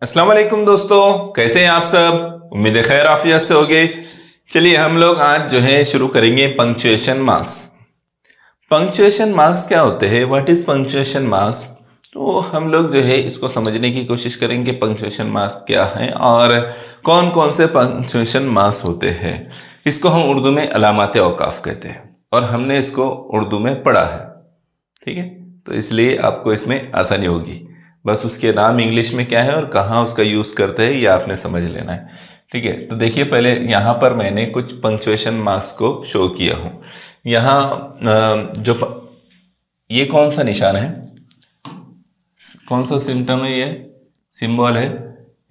अस्सलाम वालेकुम दोस्तों, कैसे हैं आप सब। उम्मीद है खैर आफियत से होगे। चलिए हम लोग आज जो है शुरू करेंगे पंक्चुएशन मार्क्स। पंक्चुएशन मार्क्स क्या होते हैं, व्हाट इज पंक्चुएशन मार्क्स। तो हम लोग जो है इसको समझने की कोशिश करेंगे पंक्चुएशन मार्क्स क्या है और कौन कौन से पंक्चुएशन मार्क्स होते हैं। इसको हम उर्दू में अलामत औकाफ कहते हैं और हमने इसको उर्दू में पढ़ा है, ठीक है। तो इसलिए आपको इसमें आसानी होगी। बस उसके नाम इंग्लिश में क्या है और कहाँ उसका यूज़ करते हैं ये आपने समझ लेना है, ठीक है। तो देखिए पहले यहाँ पर मैंने कुछ पंक्चुएशन मार्क्स को शो किया हूँ। यहाँ ये कौन सा निशान है, कौन सा सिम्टम है, ये सिंबल है,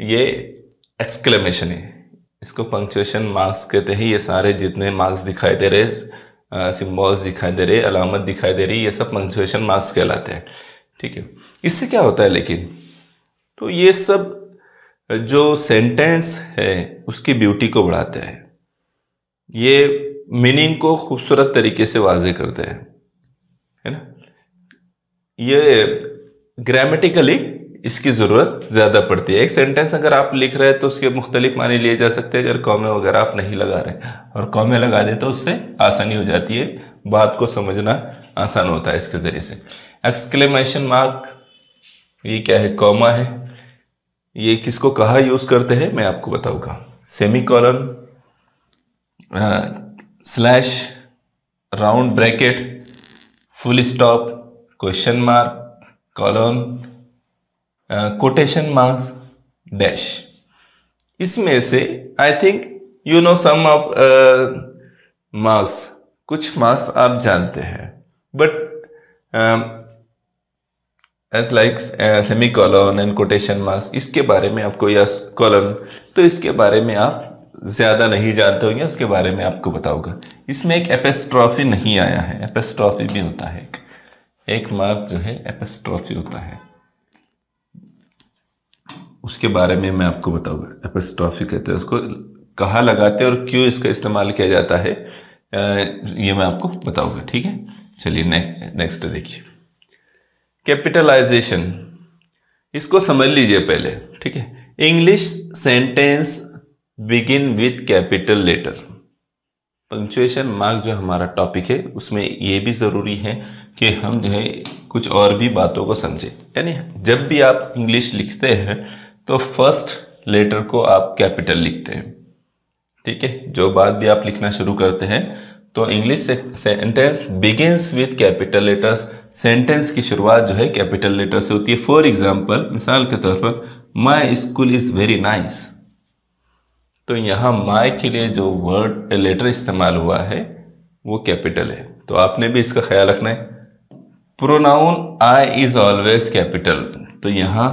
ये एक्सक्लेमेशन है। इसको पंक्चुएशन मार्क्स कहते हैं। ये सारे जितने मार्क्स दिखाई दे रहे, सिंबल्स दिखाई दे रहे, अलामत दिखाई दे रही, ये सब पंक्चुएशन मार्क्स कहलाते हैं, ठीक है। इससे क्या होता है लेकिन, तो ये सब जो सेंटेंस है उसकी ब्यूटी को बढ़ाते हैं, ये मीनिंग को खूबसूरत तरीके से वाज़ेह करते हैं, है ना। ये ग्रामेटिकली इसकी ज़रूरत ज़्यादा पड़ती है। एक सेंटेंस अगर आप लिख रहे हैं तो उसके मुख्तलिफ माने लिए जा सकते हैं अगर कॉमे वगैरह आप नहीं लगा रहे, और कॉमे लगा दे तो उससे आसानी हो जाती है, बात को समझना आसान होता है इसके ज़रिए से। एक्सक्लेमेशन मार्क ये क्या है, कॉमा है। ये किसको कहाँ यूज़ करते हैं मैं आपको बताऊंगा। Semicolon, slash, round bracket, full stop, question mark, colon, quotation marks, dash. इसमें से I think you know some of marks, कुछ मार्क्स आप जानते हैं, but as like semicolon and quotation marks, इसके बारे में आपको, या कॉलन, तो इसके बारे में आप ज़्यादा नहीं जानते होंगे, उसके बारे में आपको बताऊंगा। इसमें एक एपिस्ट्रॉफी नहीं आया है, एपिस्ट्रॉफी भी होता है, एक मार्क जो है एपिस्ट्रॉफी होता है, उसके बारे में मैं आपको बताऊंगा। एपिस्ट्रॉफी कहते हैं उसको, कहाँ लगाते हैं और क्यों इसका इस्तेमाल किया जाता है, ये मैं आपको बताऊंगा, ठीक है। चलिए नेक्स्ट देखिए, कैपिटलाइजेशन। इसको समझ लीजिए पहले, ठीक है। English sentence begin with capital letter. Punctuation mark जो हमारा टॉपिक है उसमें ये भी ज़रूरी है कि हम जो है कुछ और भी बातों को समझें। यानी जब भी आप इंग्लिश लिखते हैं तो फर्स्ट लेटर को आप कैपिटल लिखते हैं, ठीक है। जो बात भी आप लिखना शुरू करते हैं तो English sentence begins with capital letters. Sentence की शुरुआत जो है कैपिटल लेटर से होती है। फॉर एग्जाम्पल, मिसाल के तौर पर, my school is very nice, तो यहाँ माई के लिए जो वर्ड लेटर इस्तेमाल हुआ है वो कैपिटल है, तो आपने भी इसका ख्याल रखना है। Pronoun I is always capital, तो यहाँ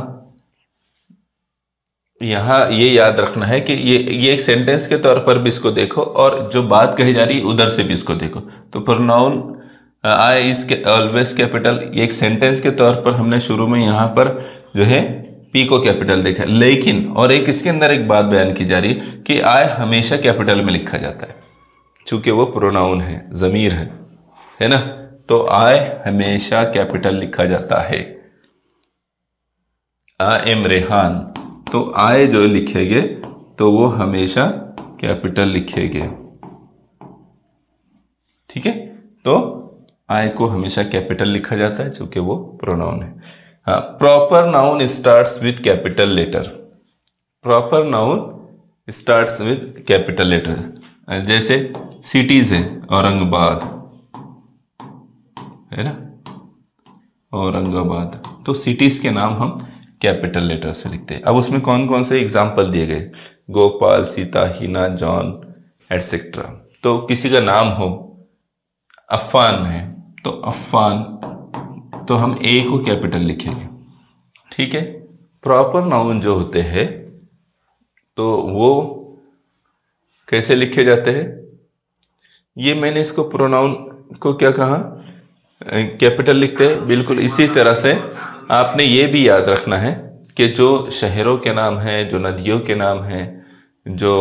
ये याद रखना है कि ये एक सेंटेंस के तौर पर भी इसको देखो और जो बात कही जा रही है उधर से भी इसको देखो। तो pronoun I is always capital, ये एक सेंटेंस के तौर पर हमने शुरू में यहाँ पर जो है पी को कैपिटल देखा, लेकिन और एक इसके अंदर एक बात बयान की जा रही है कि आई हमेशा कैपिटल में लिखा जाता है, चूंकि वो प्रोनाउन है, ज़मीर है ना। तो आई हमेशा कैपिटल लिखा जाता है। आई एम रेहान, तो आए जो लिखेंगे तो वो हमेशा कैपिटल लिखेंगे, ठीक है। तो आए को हमेशा कैपिटल लिखा जाता है क्योंकि वो प्रोनाउन है। हाँ, proper noun starts with capital letter. Proper noun starts with capital letter, जैसे सिटीज है औरंगाबाद, है ना, औरंगाबाद, तो सिटीज के नाम हम कैपिटल लेटर से लिखते हैं। अब उसमें कौन कौन से एग्जाम्पल दिए गए, गोपाल, सीता, हिना, जॉन एटसेट्रा। तो किसी का नाम हो, अफ़ान है तो अफ़ान, तो हम ए को कैपिटल लिखेंगे, ठीक है। प्रॉपर नाउन जो होते हैं तो वो कैसे लिखे जाते हैं, ये मैंने इसको प्रोनाउन को क्या कहा, कैपिटल लिखते हैं। बिल्कुल इसी तरह से आपने ये भी याद रखना है कि जो शहरों के नाम हैं, जो नदियों के नाम हैं, जो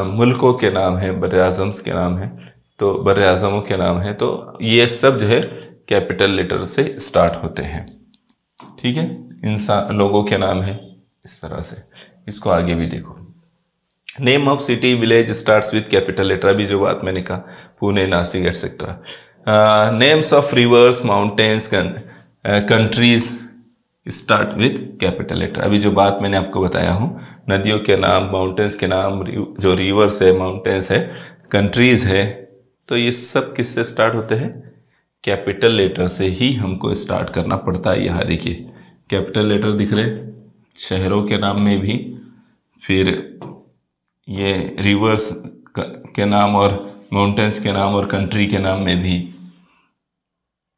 मुल्कों के नाम हैं, बर-ए-आज़म्स के नाम हैं, तो बर-ए-आज़मों के नाम हैं, तो ये सब जो है कैपिटल लेटर से स्टार्ट होते हैं, ठीक है। इंसान, लोगों के नाम है, इस तरह से। इसको आगे भी देखो। Name of city village starts with capital letter, अभी जो बात मैंने कहा, Pune, Nashik etcetera. Names of rivers, mountains, countries start with capital letter, अभी जो बात मैंने आपको बताया हूँ, नदियों के नाम, माउंटेन्स के नाम, जो रिवर्स है, माउंटेन्स है, कंट्रीज है, तो ये सब किससे स्टार्ट होते हैं? कैपिटल लेटर से ही हमको स्टार्ट करना पड़ता है। यहाँ देखिए कैपिटल लेटर दिख रहे, शहरों के नाम में भी, फिर ये रिवर्स के नाम और माउंटेन्स के नाम और कंट्री के नाम में भी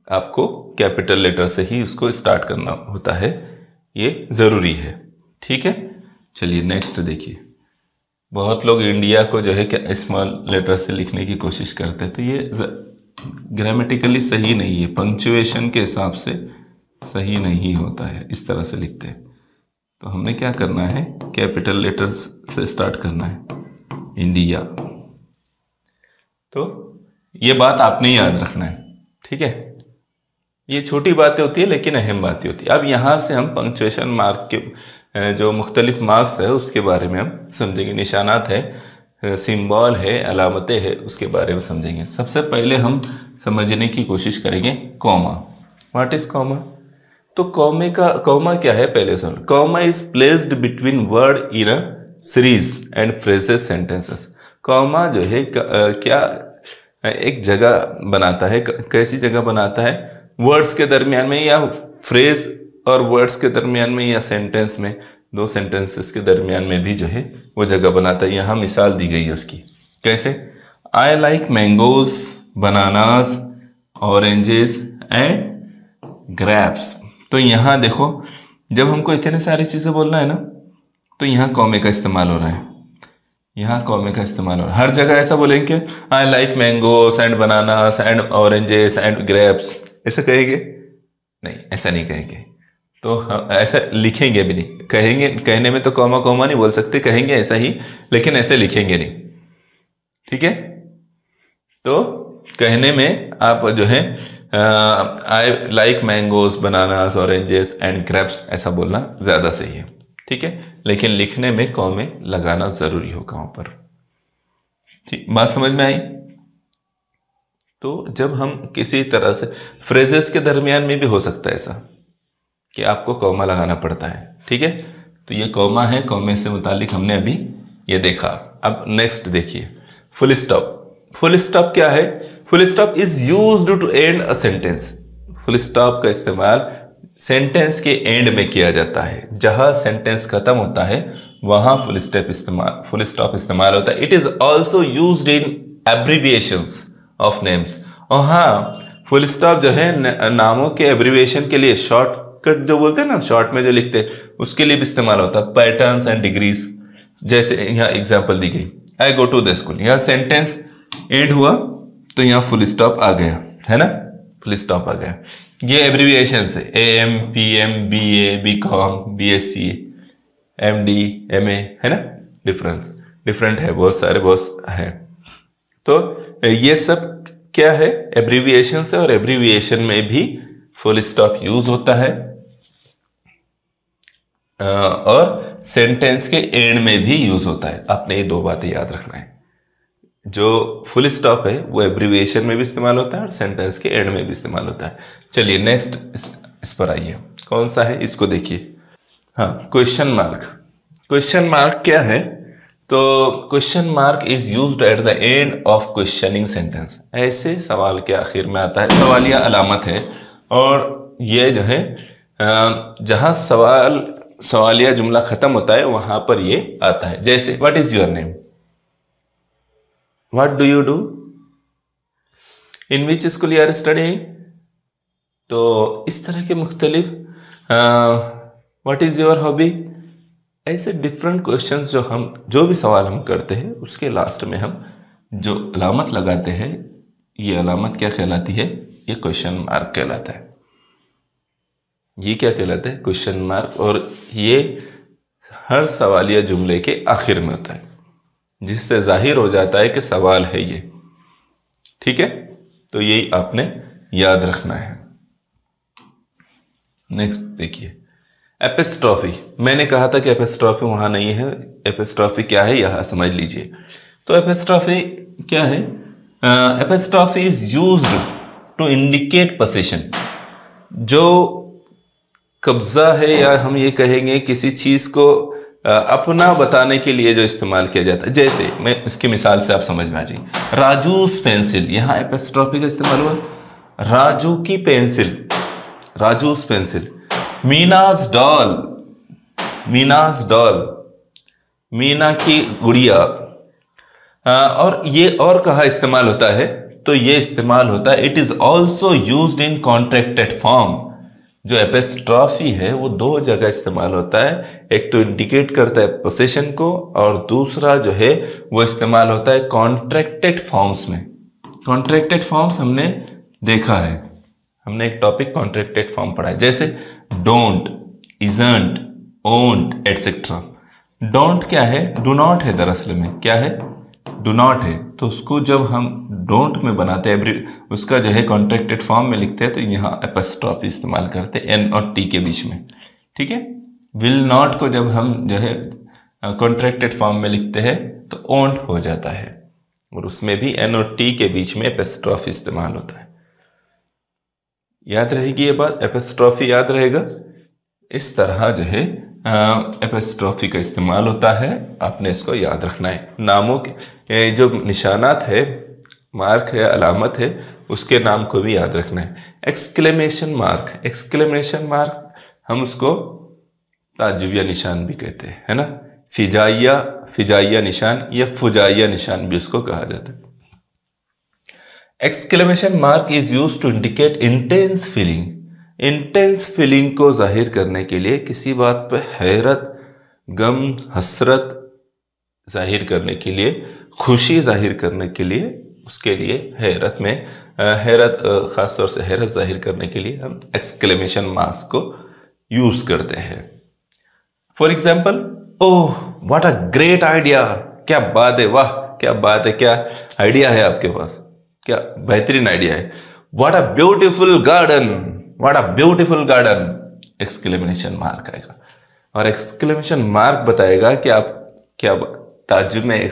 आपको कैपिटल लेटर से ही उसको स्टार्ट करना होता है, ये ज़रूरी है। ठीक है, चलिए नेक्स्ट देखिए। बहुत लोग इंडिया को जो है स्मॉल लेटर से लिखने की कोशिश करते हैं, तो ये ग्रामेटिकली सही नहीं है, पंक्चुएशन के हिसाब से सही नहीं होता है, इस तरह से लिखते हैं। तो हमने क्या करना है, कैपिटल लेटर से स्टार्ट करना है, इंडिया। तो ये बात आपने याद रखना है, ठीक है। ये छोटी बातें होती है लेकिन अहम बातें होती है। अब यहाँ से हम पंक्चुएशन मार्क के जो मुख्तलिफ मार्क्स है उसके बारे में हम समझेंगे, निशानात है, सिंबल है, अलामतें है, उसके बारे में समझेंगे। सबसे पहले हम समझने की कोशिश करेंगे कॉमा। What is comma? तो कॉमा क्या है पहले समझ। Comma is placed between word in a series and phrases sentences. Comma जो है क्या एक जगह बनाता है, कैसी जगह बनाता है? वर्ड्स के दरमियान में या फ्रेज और वर्ड्स के दरमियान में या सेंटेंस में, दो सेंटेंसेस के दरमियान में भी जो है वो जगह बनाता है। यहाँ मिसाल दी गई है उसकी, कैसे? I like mangoes, bananas, oranges and grapes. तो यहाँ देखो, जब हमको इतने सारी चीज़ें बोलना है ना, तो यहाँ कॉमे का इस्तेमाल हो रहा है, यहाँ कॉमे का इस्तेमाल हो रहा है। हर जगह ऐसा बोलेंगे I like mangoes and bananas and oranges and grapes, ऐसा कहेंगे? नहीं, ऐसा नहीं कहेंगे। तो हम ऐसा लिखेंगे भी नहीं, कहेंगे, कहने में तो कॉमा कॉमा नहीं बोल सकते, कहेंगे ऐसा ही, लेकिन ऐसे लिखेंगे नहीं, ठीक है। तो कहने में आप जो है I like mangoes, bananas, oranges and grapes ऐसा बोलना ज़्यादा सही है, ठीक है। लेकिन लिखने में कॉमे लगाना ज़रूरी होगा वहाँ पर, ठीक। बात समझ में आई? तो जब हम किसी तरह से फ्रेजेस के दरमियान में भी हो सकता है ऐसा कि आपको कॉमा लगाना पड़ता है, ठीक है। तो ये कॉमा है, कॉमे से मुतालिक हमने अभी ये देखा। अब नेक्स्ट देखिए, फुल स्टॉप। फुल स्टॉप क्या है? Full stop is used to end a sentence. Full stop का इस्तेमाल सेंटेंस के एंड में किया जाता है, जहां सेंटेंस खत्म होता है वहां फुल स्टॉप इस्तेमाल होता है। It is also used in abbreviations of names. और हाँ, फुल स्टॉप जो है नामों के एब्रीविएशन के लिए, शॉर्टकट जो बोलते हैं ना, शॉर्ट में जो लिखते हैं, उसके लिए भी इस्तेमाल होता है। पैटर्न्स एंड डिग्रीज, जैसे यहाँ एग्जांपल दी गई, आई गो टू द स्कूल। यहाँ सेंटेंस एंड हुआ तो यहाँ फुल स्टॉप आ गया, है ना, फुल स्टॉप आ गया। ये एब्रीविएशन है, AM, PM, BA, BCom, BSc, MD, MA, है ना। डिफरेंट है, बहुत सारे है। तो ये सब क्या है? एब्रीविएशन से, और एब्रीविएशन में भी फुल स्टॉप यूज होता है, और सेंटेंस के एंड में भी यूज होता है। आपने ये दो बातें याद रखना है। जो फुल स्टॉप है वो एब्रीविएशन में भी इस्तेमाल होता है और सेंटेंस के एंड में भी इस्तेमाल होता है। चलिए नेक्स्ट इस पर आइए, कौन सा है इसको देखिए। हाँ, क्वेश्चन मार्क। क्वेश्चन मार्क क्या है? तो question mark is used at the end of questioning sentence. ऐसे सवाल के आखिर में आता है, सवालिया अलामत है, और ये जो है जहां सवालिया जुमला खत्म होता है वहां पर ये आता है। जैसे what is your name, what do you do, in which school you are studying. तो इस तरह के मुख्तलिफ, व्हाट इज योर हॉबी, ऐसे डिफरेंट क्वेश्चंस जो भी सवाल हम करते हैं उसके लास्ट में हम जो अलामत लगाते हैं, ये अलामत क्या कहलाती है? ये क्वेश्चन मार्क कहलाता है। ये क्या कहलाता है? Question mark. और ये हर सवालिया जुमले के आखिर में होता है, जिससे जाहिर हो जाता है कि सवाल है ये, ठीक है। तो यही आपने याद रखना है। नेक्स्ट देखिए, एपिस्ट्रॉफी, मैंने कहा था कि एपिस्ट्रॉफी वहां नहीं है। एपिस्ट्रॉफी क्या है यह समझ लीजिए। तो एपिस्ट्रॉफी क्या है? Apostrophe is used to indicate position, जो कब्जा है, या हम ये कहेंगे किसी चीज को अपना बताने के लिए जो इस्तेमाल किया जाता है। जैसे मैं इसकी मिसाल से आप समझ में आ जाए, राजूस पेंसिल, यहां एपिस्ट्रॉफी का इस्तेमाल हुआ, राजू की pencil, Raju's pencil. Meena's doll, Meena's doll, Meena की गुड़िया। और ये और कहाँ इस्तेमाल होता है? तो ये इस्तेमाल होता है, it is also used in contracted form. जो एपिस्ट्रॉफी है वो दो जगह इस्तेमाल होता है, एक तो इंडिकेट करता है पोजीशन को, और दूसरा जो है वो इस्तेमाल होता है कॉन्ट्रैक्टेड फॉर्म्स में। कॉन्ट्रैक्टेड फॉर्म्स हमने देखा है, हमने एक टॉपिक कॉन्ट्रैक्टेड फॉर्म पढ़ा है, जैसे डोंट, इजंट, ओंट एटसेट्रा। डोंट क्या है? डू नॉट है, दरअसल में क्या है? डू नॉट है। तो उसको जब हम डोंट में बनाते हैं, उसका जो है कॉन्ट्रैक्टेड फॉर्म में लिखते हैं, तो यहाँ एपिस्ट्रॉफी इस्तेमाल करते हैं एन और टी के बीच में, ठीक है। विल नॉट को जब हम जो है कॉन्ट्रैक्टेड फॉर्म में लिखते हैं तो ओंट हो जाता है, और उसमें भी एन और टी के बीच में एपिस्ट्रॉफी इस्तेमाल होता है। याद रहेगी ये बात, एपिस्ट्रॉफी याद रहेगा। इस तरह जो है एपिस्ट्रॉफी का इस्तेमाल होता है, आपने इसको याद रखना है। नामों के जो निशानात है, मार्क है, अलामत है, उसके नाम को भी याद रखना है। एक्सक्लेमेशन मार्क, एक्सक्लेमेशन मार्क हम उसको ताज्जुबिया निशान भी कहते हैं, है ना। फिजाइया, फिजाइया निशान या फुजाइया निशान भी उसको कहा जाता है। Exclamation mark is used to indicate intense feeling. Intense feeling को जाहिर करने के लिए, किसी बात पर हैरत, गम, हसरत जाहिर करने के लिए, खुशी जाहिर करने के लिए, उसके लिए हैरत में हैरत, खासतौर से हैरत जाहिर करने के लिए हम एक्सक्लेमेशन मार्क को यूज करते हैं। For example, oh what a great idea, क्या बात है, वाह क्या बात है, क्या आइडिया है आपके पास, क्या बेहतरीन आइडिया है। What a beautiful garden, what a beautiful garden, exclamation mark आएगा। और एक्सक्लेमेशन मार्क बताएगा कि आप क्या ताज्जुब में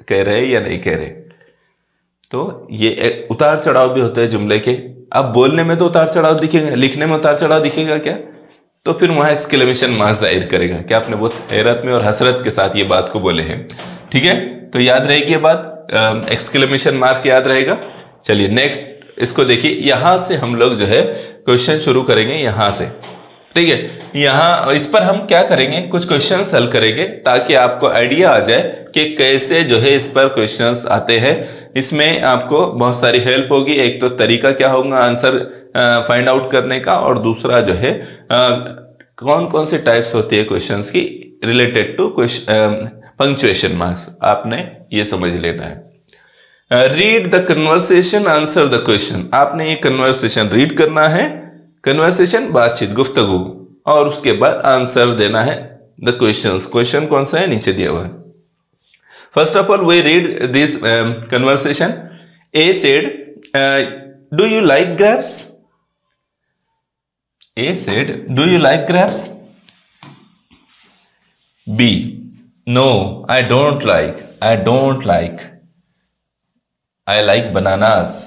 कह रहे हैं या नहीं कह रहे। तो ये उतार चढ़ाव भी होते हैं जुमले के। अब बोलने में तो उतार चढ़ाव दिखेगा, लिखने में उतार चढ़ाव दिखेगा क्या? तो फिर वहां एक्सक्लेमेशन मार्क जाहिर करेगा कि आपने बहुत हैरत में और हसरत के साथ ये बात को बोले हैं, ठीक है। तो याद रहेगी ये बात, एक्सक्लेमेशन मार्क याद रहेगा। चलिए नेक्स्ट इसको देखिए, यहां से हम लोग जो है क्वेश्चन शुरू करेंगे, यहां से, ठीक है। यहां इस पर हम क्या करेंगे, कुछ क्वेश्चन हल करेंगे ताकि आपको आइडिया आ जाए कि कैसे जो है इस पर क्वेश्चंस आते हैं। इसमें आपको बहुत सारी हेल्प होगी। एक तो तरीका क्या होगा आंसर फाइंड आउट करने का, और दूसरा जो है कौन कौन सी टाइप्स होती है क्वेश्चंस की रिलेटेड टू पंक्चुएशन मार्क्स, आपने ये समझ लेना है। Read the conversation, answer the question. आपने ये कन्वर्सेशन रीड करना है, कन्वर्सेशन बातचीत, गुफ्तगू, और उसके बाद आंसर देना है द क्वेश्चंस। क्वेश्चन कौन सा है, नीचे दिया हुआ है। First of all we read this conversation. A said, do you like grapes? A said, do you like grapes? B, no, I don't like. I don't like. I like bananas.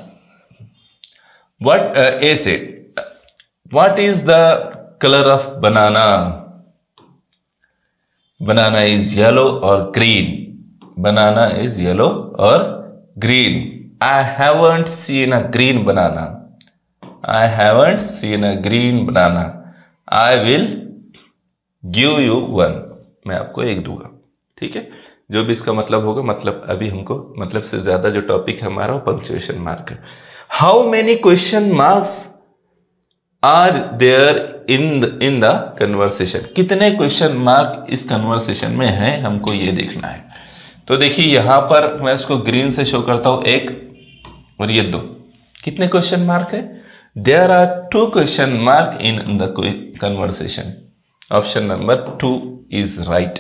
What A said, what is the color of banana? Banana is yellow or green. Banana is yellow or green. I haven't seen a green banana. I haven't seen a green banana. I will give you one. मैं आपको एक दूंगा, ठीक है। जो भी इसका मतलब होगा, मतलब अभी हमको मतलब से ज्यादा जो टॉपिक है हमारा वो पंक्चुएशन मार्क है। How many question marks are there in the conversation? कितने क्वेश्चन मार्क इस कन्वर्सेशन में है, हमको ये देखना है। तो देखिए यहां पर मैं इसको ग्रीन से शो करता हूं, एक और ये दो। कितने क्वेश्चन मार्क है? There are 2 question mark in the conversation. Option number 2 is right.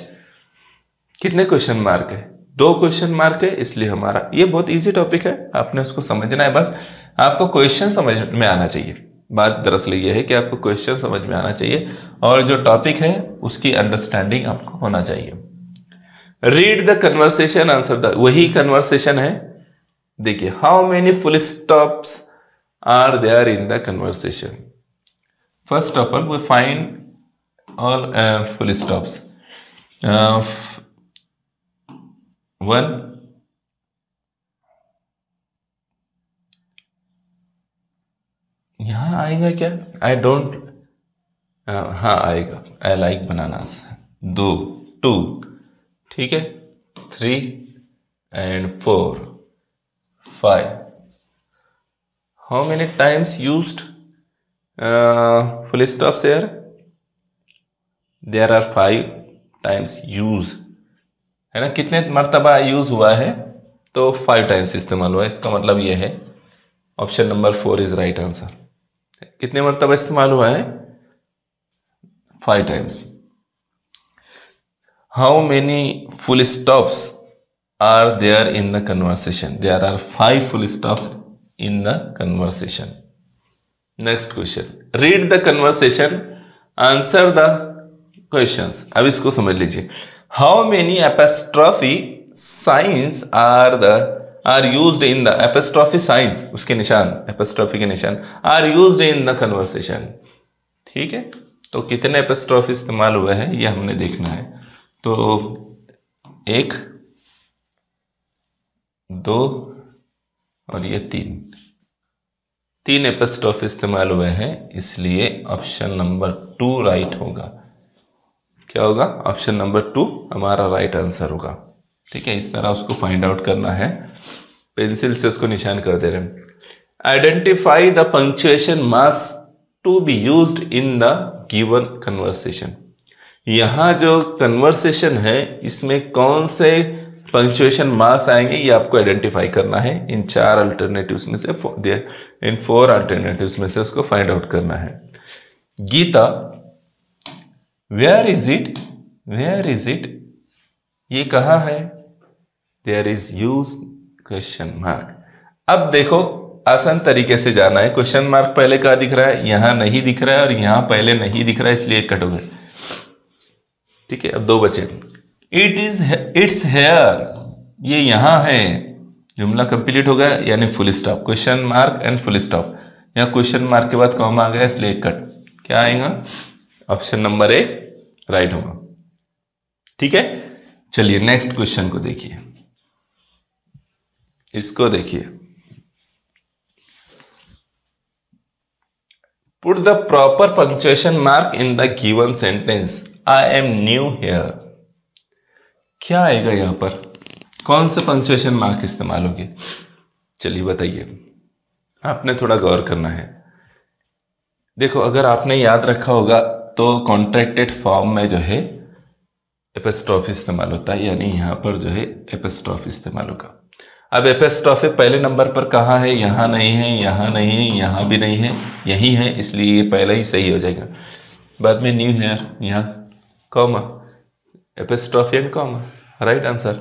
कितने क्वेश्चन मार्क है? 2 क्वेश्चन मार्क है, इसलिए हमारा ये बहुत इजी टॉपिक है, आपने उसको समझना है, बस आपको क्वेश्चन समझ में आना चाहिए। बात दरअसल ये है कि आपको क्वेश्चन समझ में आना चाहिए और जो टॉपिक है उसकी अंडरस्टैंडिंग आपको होना चाहिए। Read the conversation, answer the, वही कन्वर्सेशन है। देखिए, how many full stops are there in the conversation. First of all we find all full stops. 1, यहां आएगा क्या? आई डोंट, हाँ आएगा, आई लाइक बनानास। 2, 2, ठीक है। 3 and 4, 5. How many times used full stops here? There are 5 times use, है ना। कितने मर्तबा यूज हुआ है? तो 5 टाइम्स इस्तेमाल हुआ है। इसका मतलब यह है option number 4 is right answer. कितने मर्तबा इस्तेमाल हुआ है? 5 times. How many full stops are there in the conversation? There are 5 full stops in the conversation. Next question, read the conversation, answer the questions. अब इसको समझ लीजिए। How many apostrophe signs are used in the, apostrophe signs, उसके निशान, apostrophe के निशान are used in the conversation. ठीक है, तो कितने एपोस्ट्रोफी इस्तेमाल हुए हैं ये हमने देखना है। तो 1, 2 और ये 3 एपोस्ट्रोफी इस्तेमाल हुए हैं, इसलिए ऑप्शन नंबर 2 राइट होगा। क्या होगा? ऑप्शन नंबर 2 हमारा राइट आंसर होगा। ठीक है, इस तरह उसको फाइंड आउट करना है। पेंसिल से उसको निशान कर दे रहे हैं। Identify the punctuation marks to be used in the given conversation. यहां जो कन्वर्सेशन है इसमें कौन से पंक्चुएशन मार्क्स आएंगे ये आपको आइडेंटिफाई करना है। इन 4 अल्टरनेटिव्स में से, इन 4 अल्टरनेटिव्स में से उसको फाइंड आउट करना है। Gita, where is it? Where is it ये कहाँ है? There is use question mark. अब देखो, आसान तरीके से जाना है। क्वेश्चन मार्क पहले कहाँ दिख रहा है? यहां नहीं दिख रहा है और यहां पहले नहीं दिख रहा है, इसलिए कट हो गए। ठीक है, अब 2 बचे। इट्स हेयर, ये यहां है। जुमला कंप्लीट हो गया, यानी full stop. Question mark and full stop. यहाँ क्वेश्चन मार्क के बाद कॉमा आ गया, इसलिए कट। क्या आएगा? ऑप्शन नंबर 1 राइट होगा। ठीक है, चलिए नेक्स्ट क्वेश्चन को देखिए। इसको देखिए, put the proper punctuation mark in the given sentence. I am new here. क्या आएगा यहां पर? कौन से पंक्चुएशन मार्क इस्तेमाल होंगे? चलिए बताइए, आपने थोड़ा गौर करना है। देखो, अगर आपने याद रखा होगा तो कॉन्ट्रैक्टेड फॉर्म में जो है एपोस्ट्रोफी इस्तेमाल होता है, यानी यहां पर जो है एपोस्ट्रोफी इस्तेमाल होगा। अब एपोस्ट्रोफी पहले नंबर पर कहाँ है? यहाँ नहीं है, यहाँ नहीं है, यहाँ भी नहीं है, यही है, इसलिए ये पहले ही सही हो जाएगा। बाद में न्यू हेयर, यहाँ comma, apostrophe and comma, right answer.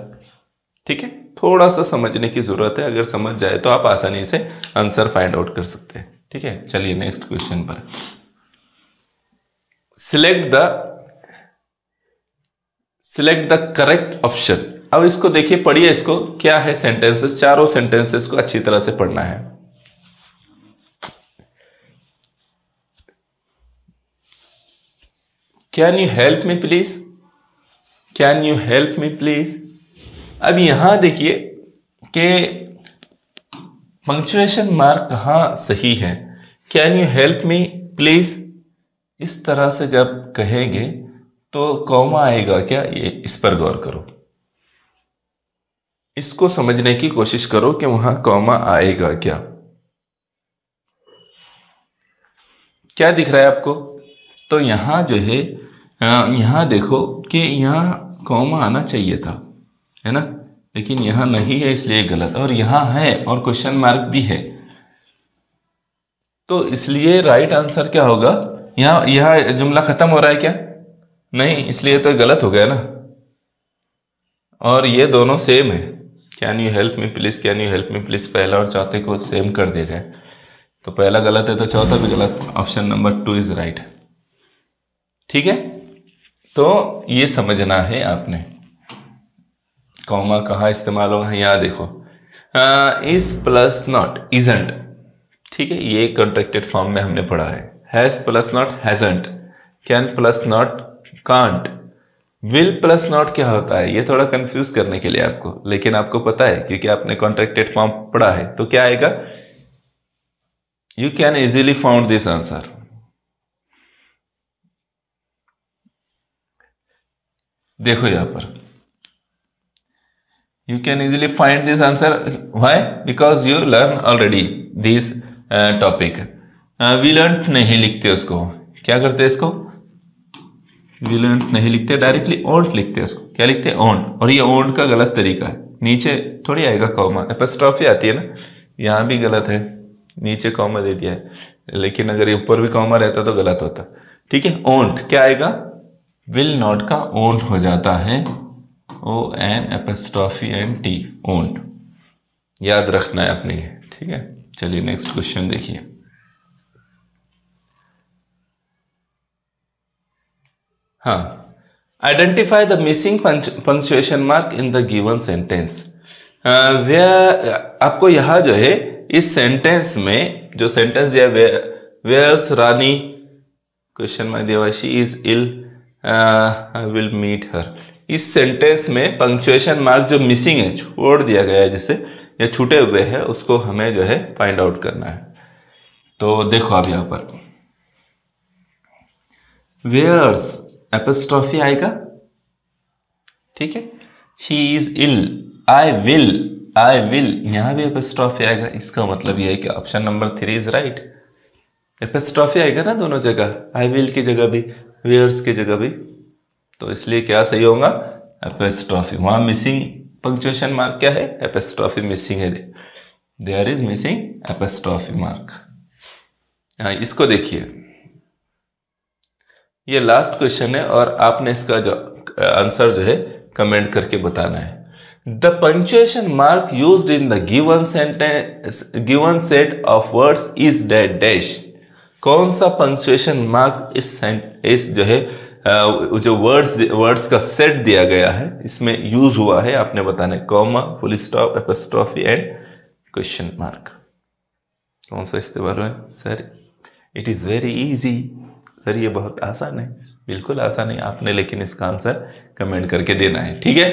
ठीक है, थोड़ा सा समझने की जरूरत है। अगर समझ जाए तो आप आसानी से आंसर फाइंड आउट कर सकते हैं। ठीक है, चलिए नेक्स्ट क्वेश्चन पर। Select the correct option. अब इसको देखिए, पढ़िए इसको। क्या है? सेंटेंसेस, चारों सेंटेंसेस को अच्छी तरह से पढ़ना है। Can you help me please? Can you help me please? अब यहां देखिए कि पंक्चुएशन मार्क कहां सही है। Can you help me please, इस तरह से जब कहेंगे तो कॉमा आएगा क्या? ये इस पर गौर करो, इसको समझने की कोशिश करो कि वहां कॉमा आएगा क्या। क्या दिख रहा है आपको? तो यहां जो है, यहां देखो कि यहां कॉमा आना चाहिए था, है ना, लेकिन यहां नहीं है, इसलिए गलत। और यहां है और क्वेश्चन मार्क भी है, तो इसलिए राइट आंसर क्या होगा? यहां जुमला खत्म हो रहा है क्या? नहीं, इसलिए तो गलत हो गया ना। और ये दोनों सेम है। Can you help me please, can you help me please, पहला और चौथे को सेम कर दिया गया। तो पहला गलत है तो चौथा भी गलत। Option number 2 is right. ठीक है, तो ये समझना है आपने कॉमा कहाँ इस्तेमाल होगा। यहाँ देखो, इज प्लस नॉट इजंट, ठीक है, ये कॉन्ट्रैक्टेड फॉर्म में हमने पढ़ा है। Has plus not hasn't, can plus not can't, will plus not क्या होता है, ये थोड़ा कंफ्यूज करने के लिए आपको, लेकिन आपको पता है क्योंकि आपने कॉन्ट्रैक्टेड फॉर्म पढ़ा है। तो क्या आएगा, you can easily found this answer. देखो यहां पर, you can easily find this answer, why, because you learn already this topic. We learn नहीं लिखते उसको, क्या करते हैं इसको, वी लर्न नहीं लिखते, डायरेक्टली ओंट लिखते हैं उसको। क्या लिखते हैं, ओंट। और ये ओंट का गलत तरीका है, नीचे थोड़ी आएगा कॉमा, एपोस्ट्रोफी आती है ना, यहाँ भी गलत है, नीचे कॉमा दे दिया है, लेकिन अगर ऊपर भी कॉमा रहता तो गलत होता। ठीक है, ओंट क्या आएगा, विल नॉट का ओंट हो जाता है, ON एपोस्ट्रोफी NT, ओंट। याद रखना है अपने, ठीक है। चलिए नेक्स्ट क्वेश्चन देखिए। हाँ, identify the missing punctuation mark in the given sentence. आपको यहाँ जो है इस सेंटेंस में जो सेंटेंस दिया, वेयर्स रानी क्वेश्चन मार्क दिया, she is ill, I will meet her. इस सेंटेंस में पंक्चुएशन मार्क जो मिसिंग है, छोड़ दिया गया है जिसे, या छूटे हुए हैं, उसको हमें जो है फाइंड आउट करना है। तो देखो आप यहाँ पर वेयर्स एपोस्ट्रोफी आएगा, ठीक है, she is ill, I will, यहां भी एपोस्ट्रोफी आएगा। इसका मतलब यह है कि option number 3 is right. Apostrophe आएगा ना दोनों जगह, आई विल की जगह भी, वेयर्स की जगह भी, तो इसलिए क्या सही होगा, एपोस्ट्रोफी। वहां मिसिंग पंक्चुएशन मार्क क्या है, एपोस्ट्रोफी मिसिंग है, there is missing apostrophe mark. इसको देखिए, ये लास्ट क्वेश्चन है और आपने इसका जो आंसर जो है कमेंट करके बताना है। The punctuation mark used in the given sentence, given set of words is that dash. कौन सा पंक्चुएशन मार्क इस जो है जो वर्ड्स का सेट दिया गया है इसमें यूज हुआ है, आपने बताना है। Comma, full stop, apostrophe and question mark. कौन सा इस्तेमाल हुआ है sir? It is very easy sir, ये बहुत आसान है, बिल्कुल आसान है आपने, लेकिन इसका आंसर कमेंट करके देना है, ठीक है।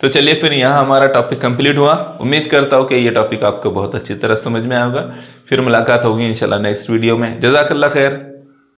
तो चलिए फिर यहाँ हमारा टॉपिक कंप्लीट हुआ। उम्मीद करता हूँ कि ये टॉपिक आपको बहुत अच्छी तरह समझ में आएगा। फिर मुलाकात होगी इंशाल्लाह नेक्स्ट वीडियो में। जज़ाकल्लाह खैर।